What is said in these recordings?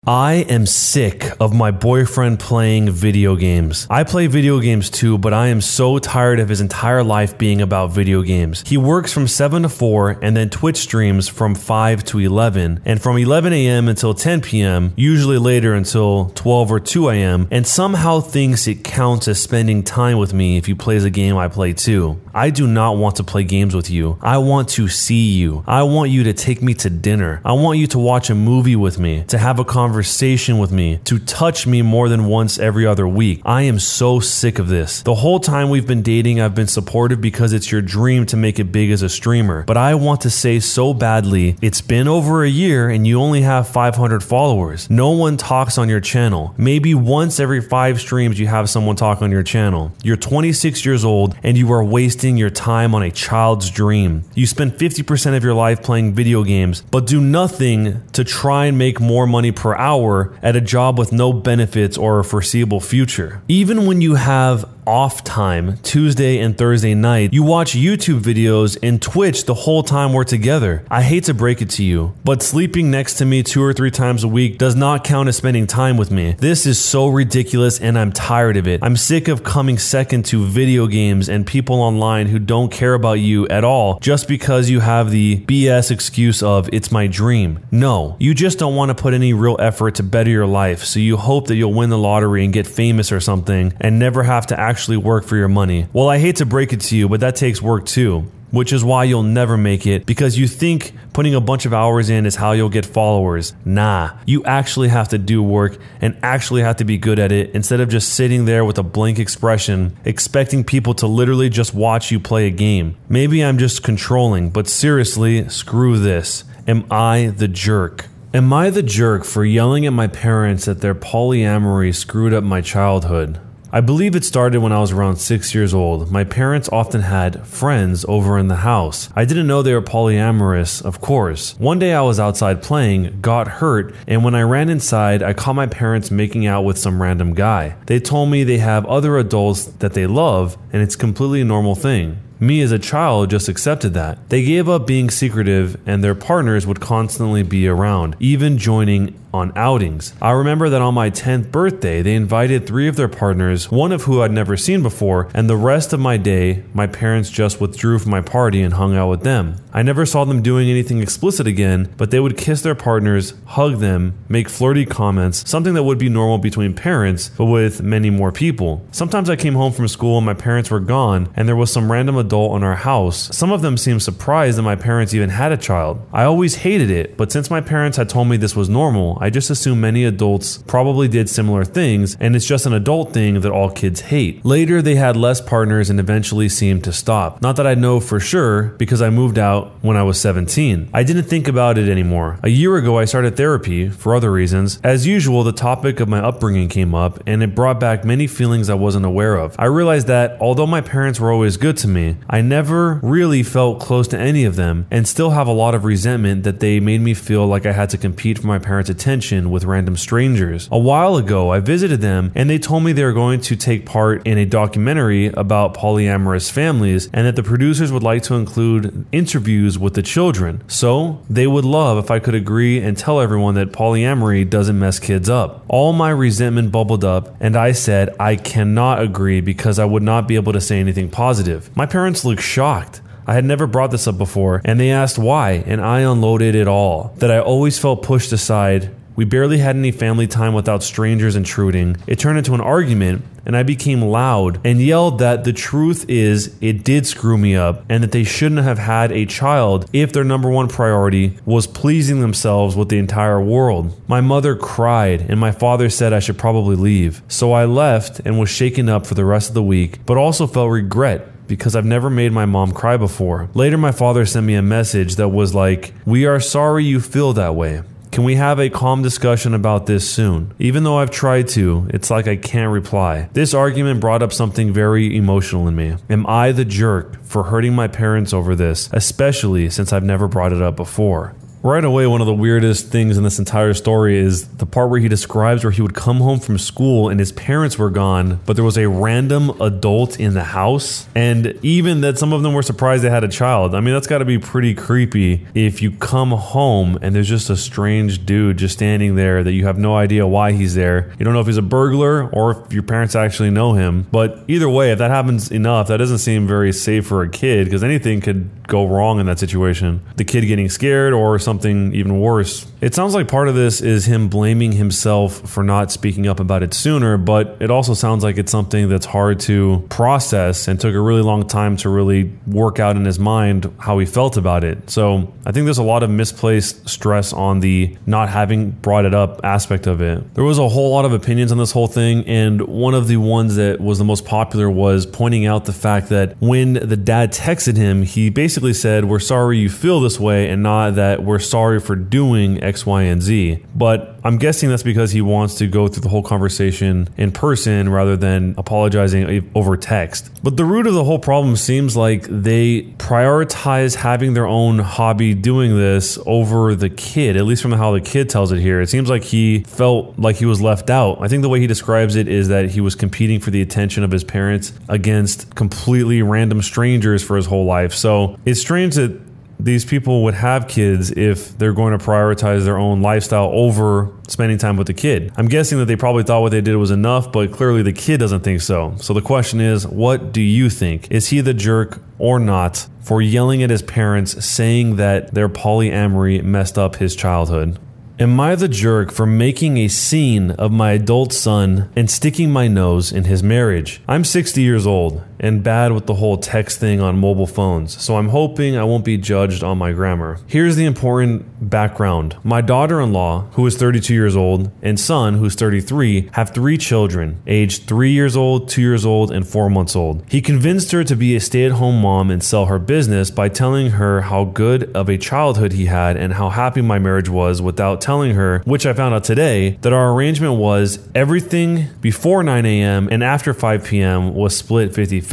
I am sick of my boyfriend playing video games. I play video games too, but I am so tired of his entire life being about video games. He works from 7 to 4 and then Twitch streams from 5 to 11 and from 11 a.m. until 10 p.m., usually later until 12 or 2 a.m. and somehow thinks it counts as spending time with me if he plays a game I play too. I do not want to play games with you. I want to see you. I want you to take me to dinner. I want you to watch a movie with me, to have a conversation with me, to touch me more than once every other week. I am so sick of this. The whole time we've been dating, I've been supportive because it's your dream to make it big as a streamer. But I want to say so badly, it's been over a year and you only have 500 followers. No one talks on your channel. Maybe once every 5 streams you have someone talk on your channel. You're 26 years old and you are wasting your time on a child's dream. You spend 50% of your life playing video games, but do nothing to try and make more money per hour at a job with no benefits or a foreseeable future. Even when you have off time, Tuesday and Thursday night, you watch YouTube videos and Twitch the whole time we're together. I hate to break it to you, but sleeping next to me 2 or 3 times a week does not count as spending time with me. This is so ridiculous and I'm tired of it. I'm sick of coming second to video games and people online who don't care about you at all just because you have the BS excuse of it's my dream. No, you just don't want to put any real effort to better your life, so you hope that you'll win the lottery and get famous or something and never have to actually work for your money. Well, I hate to break it to you, but that takes work too. Which is why you'll never make it, because you think putting a bunch of hours in is how you'll get followers. Nah, you actually have to do work and actually have to be good at it instead of just sitting there with a blank expression, expecting people to literally just watch you play a game. Maybe I'm just controlling, but seriously, screw this. Am I the jerk? Am I the jerk for yelling at my parents that their polyamory screwed up my childhood? I believe it started when I was around 6 years old. My parents often had friends over in the house. I didn't know they were polyamorous, of course. One day I was outside playing, got hurt, and when I ran inside, I caught my parents making out with some random guy. They told me they have other adults that they love, and it's completely a normal thing. Me as a child just accepted that. They gave up being secretive and their partners would constantly be around, even joining on outings. I remember that on my 10th birthday, they invited 3 of their partners, one of who I'd never seen before, and the rest of my day, my parents just withdrew from my party and hung out with them. I never saw them doing anything explicit again, but they would kiss their partners, hug them, make flirty comments, something that would be normal between parents, but with many more people. Sometimes I came home from school and my parents were gone, and there was some random adult in our house. Some of them seemed surprised that my parents even had a child. I always hated it, but since my parents had told me this was normal, I just assumed many adults probably did similar things, and it's just an adult thing that all kids hate. Later, they had less partners and eventually seemed to stop. Not that I know for sure, because I moved out when I was 17. I didn't think about it anymore. A year ago, I started therapy for other reasons. As usual, the topic of my upbringing came up, and it brought back many feelings I wasn't aware of. I realized that although my parents were always good to me, I never really felt close to any of them, and still have a lot of resentment that they made me feel like I had to compete for my parents' attention with random strangers. A while ago, I visited them and they told me they were going to take part in a documentary about polyamorous families and that the producers would like to include interviews with the children. So they would love if I could agree and tell everyone that polyamory doesn't mess kids up. All my resentment bubbled up and I said I cannot agree because I would not be able to say anything positive. My parents looked shocked. I had never brought this up before, and they asked why, and I unloaded it all. That I always felt pushed aside. We barely had any family time without strangers intruding. It turned into an argument, and I became loud and yelled that the truth is it did screw me up, and that they shouldn't have had a child if their number one priority was pleasing themselves with the entire world. My mother cried, and my father said I should probably leave. So I left and was shaken up for the rest of the week, but also felt regret, because I've never made my mom cry before. Later, my father sent me a message that was like, "We are sorry you feel that way. Can we have a calm discussion about this soon?" Even though I've tried to, it's like I can't reply. This argument brought up something very emotional in me. Am I the jerk for hurting my parents over this, especially since I've never brought it up before? Right away, one of the weirdest things in this entire story is the part where he describes where he would come home from school and his parents were gone, but there was a random adult in the house. And even that some of them were surprised they had a child. I mean, that's got to be pretty creepy if you come home and there's just a strange dude just standing there that you have no idea why he's there. You don't know if he's a burglar or if your parents actually know him. But either way, if that happens enough, that doesn't seem very safe for a kid because anything could go wrong in that situation. The kid getting scared or something even worse. It sounds like part of this is him blaming himself for not speaking up about it sooner, but it also sounds like it's something that's hard to process and took a really long time to really work out in his mind how he felt about it. So I think there's a lot of misplaced stress on the not having brought it up aspect of it. There was a whole lot of opinions on this whole thing, and one of the ones that was the most popular was pointing out the fact that when the dad texted him, he basically said, "We're sorry you feel this way," and not that "we're sorry for doing X, Y, and Z." But I'm guessing that's because he wants to go through the whole conversation in person rather than apologizing over text. But the root of the whole problem seems like they prioritize having their own hobby doing this over the kid, at least from how the kid tells it here. It seems like he felt like he was left out. I think the way he describes it is that he was competing for the attention of his parents against completely random strangers for his whole life. So it's strange that these people would have kids if they're going to prioritize their own lifestyle over spending time with the kid. I'm guessing that they probably thought what they did was enough, but clearly the kid doesn't think so. So the question is, what do you think? Is he the jerk or not for yelling at his parents, saying that their polyamory messed up his childhood? Am I the jerk for making a scene of my adult son and sticking my nose in his marriage? I'm 60 years old and bad with the whole text thing on mobile phones, so I'm hoping I won't be judged on my grammar. Here's the important background. My daughter-in-law, who is 32 years old, and son, who's 33, have 3 children, aged 3 years old, 2 years old, and 4 months old. He convinced her to be a stay-at-home mom and sell her business by telling her how good of a childhood he had and how happy my marriage was without telling her, which I found out today, that our arrangement was everything before 9 a.m. and after 5 p.m. was split 50-50.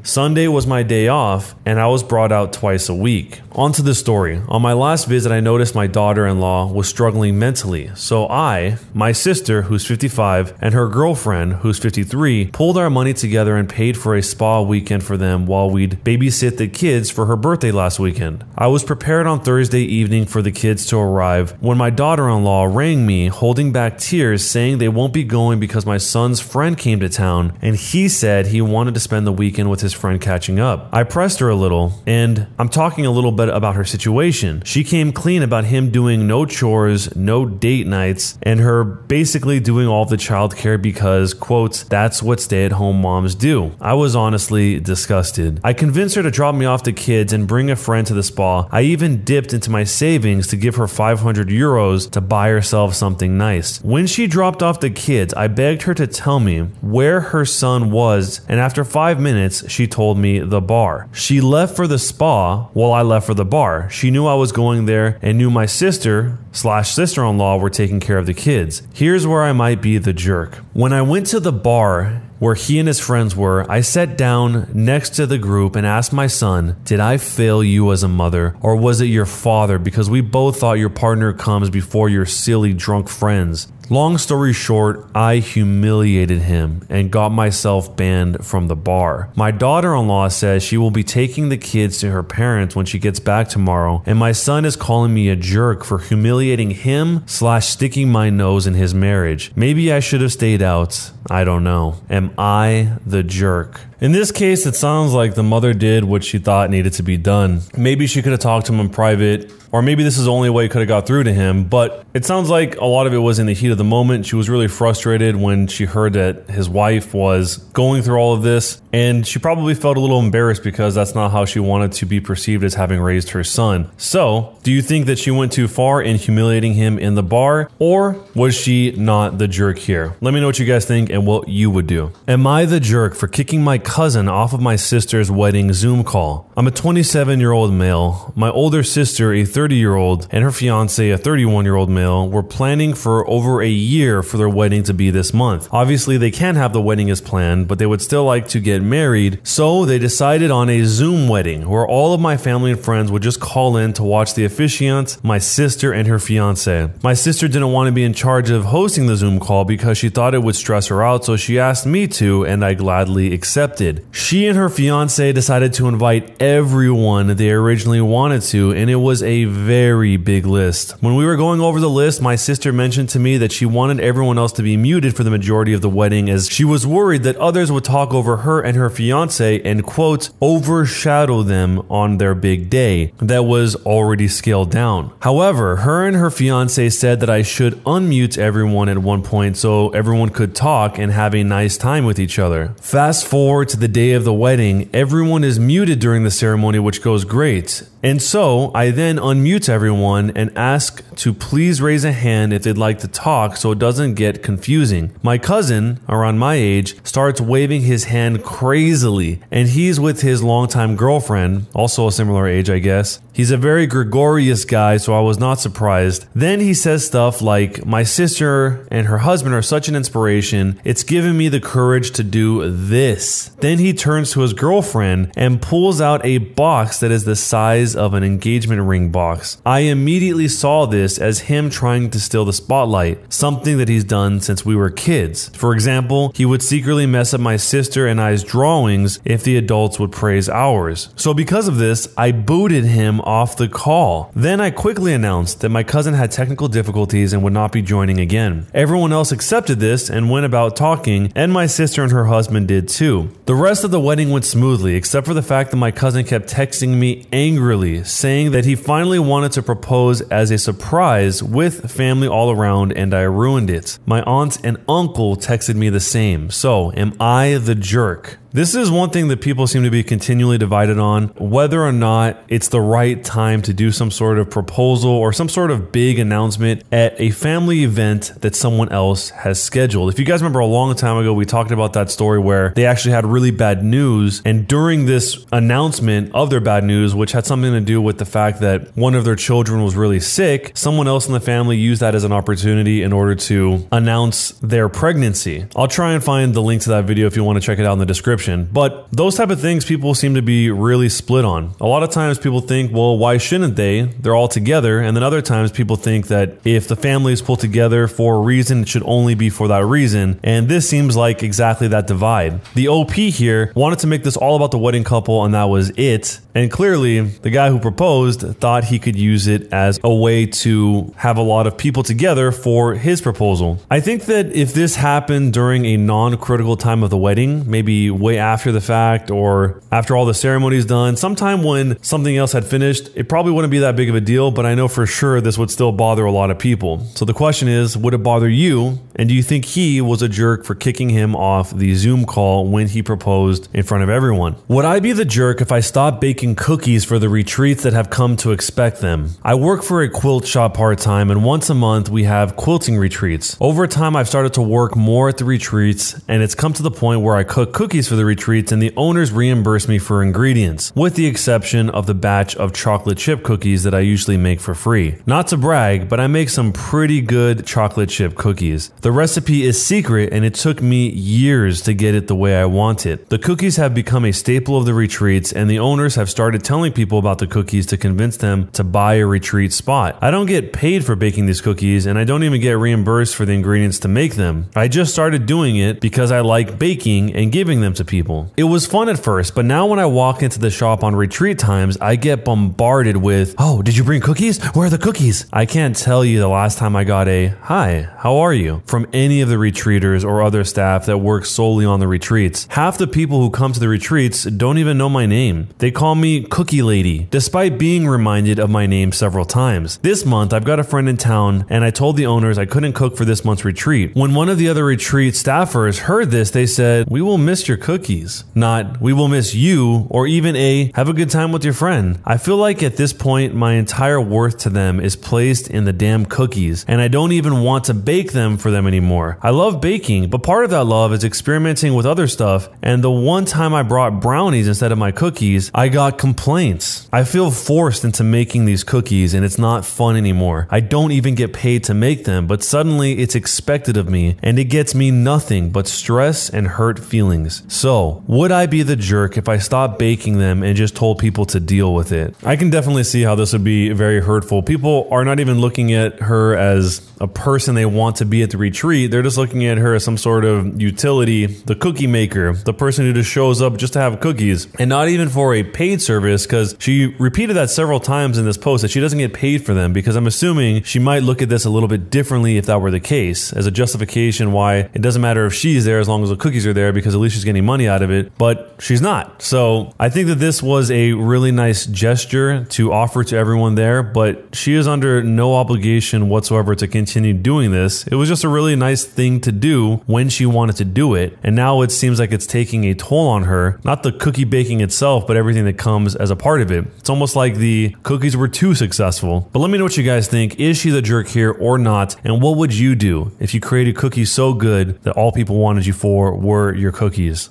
Sunday was my day off, and I was brought out twice a week. On to the story. On my last visit, I noticed my daughter-in-law was struggling mentally. So I, my sister, who's 55, and her girlfriend, who's 53, pulled our money together and paid for a spa weekend for them while we'd babysit the kids for her birthday last weekend. I was prepared on Thursday evening for the kids to arrive when my daughter-in-law rang me, holding back tears, saying they won't be going because my son's friend came to town, and he said he wanted to spend the weekend with his friend catching up. I pressed her a little, and I'm talking a little bit about her situation. She came clean about him doing no chores, no date nights, and her basically doing all the childcare because, quote, that's what stay-at-home moms do. I was honestly disgusted. I convinced her to drop me off the kids and bring a friend to the spa. I even dipped into my savings to give her 500 euros to buy herself something nice. When she dropped off the kids, I begged her to tell me where her son was, and after 5 minutes, she told me the bar. She left for the spa while I left for the bar. She knew I was going there and knew my sister/sister-in-law were taking care of the kids. Here's where I might be the jerk. When I went to the bar where he and his friends were, I sat down next to the group and asked my son, did I fail you as a mother, or was it your father? Because we both thought your partner comes before your silly drunk friends. Long story short, I humiliated him and got myself banned from the bar. My daughter-in-law says she will be taking the kids to her parents when she gets back tomorrow, and my son is calling me a jerk for humiliating him/sticking my nose in his marriage. Maybe I should have stayed out. I don't know. Am I the jerk? In this case, it sounds like the mother did what she thought needed to be done. Maybe she could have talked to him in private, or maybe this is the only way it could have got through to him, but it sounds like a lot of it was in the heat of the moment. She was really frustrated when she heard that his wife was going through all of this, and she probably felt a little embarrassed because that's not how she wanted to be perceived as having raised her son. So, do you think that she went too far in humiliating him in the bar, or was she not the jerk here? Let me know what you guys think and what you would do. Am I the jerk for kicking my cousin off of my sister's wedding Zoom call? I'm a 27-year-old male. My older sister, a 30-year-old, and her fiance, a 31-year-old male, were planning for over a year for their wedding to be this month. Obviously, they can't have the wedding as planned, but they would still like to get married, so they decided on a Zoom wedding where all of my family and friends would just call in to watch the officiant, my sister and her fiance. My sister didn't want to be in charge of hosting the Zoom call because she thought it would stress her out, so she asked me to, and I gladly accepted. She and her fiance decided to invite everyone they originally wanted to, and it was a very big list. When we were going over the list, my sister mentioned to me that she wanted everyone else to be muted for the majority of the wedding as she was worried that others would talk over her and her fiance and, quote, overshadow them on their big day that was already scaled down. However, her and her fiance said that I should unmute everyone at one point so everyone could talk and have a nice time with each other. Fast forward to the day of the wedding, everyone is muted during the ceremony, which goes great. And so I then unmute everyone and ask to please raise a hand if they'd like to talk so it doesn't get confusing. My cousin, around my age, starts waving his hand crazily, and he's with his longtime girlfriend, also a similar age, I guess. He's a very gregarious guy, so I was not surprised. Then he says stuff like, my sister and her husband are such an inspiration, it's given me the courage to do this. Then he turns to his girlfriend and pulls out a box that is the size of an engagement ring box. I immediately saw this as him trying to steal the spotlight, something that he's done since we were kids. For example, he would secretly mess up my sister and I's drawings if the adults would praise ours. So because of this, I booted him off the call. Then I quickly announced that my cousin had technical difficulties and would not be joining again. Everyone else accepted this and went about talking, and my sister and her husband did too. The rest of the wedding went smoothly, except for the fact that my cousin kept texting me angrily, saying that he finally wanted to propose as a surprise with family all around, and I ruined it. My aunt and uncle texted me the same. So, am I the jerk? This is one thing that people seem to be continually divided on, whether or not it's the right time to do some sort of proposal or some sort of big announcement at a family event that someone else has scheduled. If you guys remember a long time ago, we talked about that story where they actually had really bad news, and during this announcement of their bad news, which had something to do with the fact that one of their children was really sick, someone else in the family used that as an opportunity in order to announce their pregnancy. I'll try and find the link to that video if you want to check it out in the description. But those type of things people seem to be really split on. A lot of times people think, well, why shouldn't they? They're all together. And then other times people think that if the family is pulled together for a reason, it should only be for that reason. And this seems like exactly that divide. The OP here wanted to make this all about the wedding couple, and that was it. And clearly, the guy who proposed thought he could use it as a way to have a lot of people together for his proposal. I think that if this happened during a non-critical time of the wedding, maybe way after the fact or after all the ceremony's done, sometime when something else had finished, it probably wouldn't be that big of a deal, but I know for sure this would still bother a lot of people. So the question is, would it bother you? And do you think he was a jerk for kicking him off the Zoom call when he proposed in front of everyone? Would I be the jerk if I stopped baking cookies for the retreats that have come to expect them? I work for a quilt shop part-time, and once a month we have quilting retreats. Over time, I've started to work more at the retreats, and it's come to the point where I cook cookies for the retreats and the owners reimburse me for ingredients, with the exception of the batch of chocolate chip cookies that I usually make for free. Not to brag, but I make some pretty good chocolate chip cookies. The recipe is secret, and it took me years to get it the way I want it. The cookies have become a staple of the retreats, and the owners have started telling people about the cookies to convince them to buy a retreat spot. I don't get paid for baking these cookies, and I don't even get reimbursed for the ingredients to make them. I just started doing it because I like baking and giving them to people. It was fun at first, but now when I walk into the shop on retreat times, I get bombarded with, "Oh, did you bring cookies? Where are the cookies?" I can't tell you the last time I got a "Hi, how are you?" from any of the retreaters or other staff that work solely on the retreats. Half the people who come to the retreats don't even know my name. They call me Cookie Lady, despite being reminded of my name several times. This month, I've got a friend in town, and I told the owners I couldn't cook for this month's retreat. When one of the other retreat staffers heard this, they said, "We will miss your cookies. cookies. Not, we will miss you, or even a, have a good time with your friend. I feel like at this point, my entire worth to them is placed in the damn cookies, and I don't even want to bake them for them anymore. I love baking, but part of that love is experimenting with other stuff, and the one time I brought brownies instead of my cookies, I got complaints. I feel forced into making these cookies, and it's not fun anymore. I don't even get paid to make them, but suddenly it's expected of me, and it gets me nothing but stress and hurt feelings. So, would I be the jerk if I stopped baking them and just told people to deal with it? I can definitely see how this would be very hurtful. People are not even looking at her as a person they want to be at the retreat. They're just looking at her as some sort of utility, the cookie maker, the person who just shows up just to have cookies, and not even for a paid service, because she repeated that several times in this post that she doesn't get paid for them, because I'm assuming she might look at this a little bit differently if that were the case, as a justification why it doesn't matter if she's there as long as the cookies are there, because at least she's getting money out of it, but she's not. So I think that this was a really nice gesture to offer to everyone there, but she is under no obligation whatsoever to continue doing this. It was just a really nice thing to do when she wanted to do it, and now it seems like it's taking a toll on her, not the cookie baking itself, but everything that comes as a part of it. It's almost like the cookies were too successful. But let me know what you guys think. Is she the jerk here or not? And what would you do if you created cookies so good that all people wanted you for were your cookies?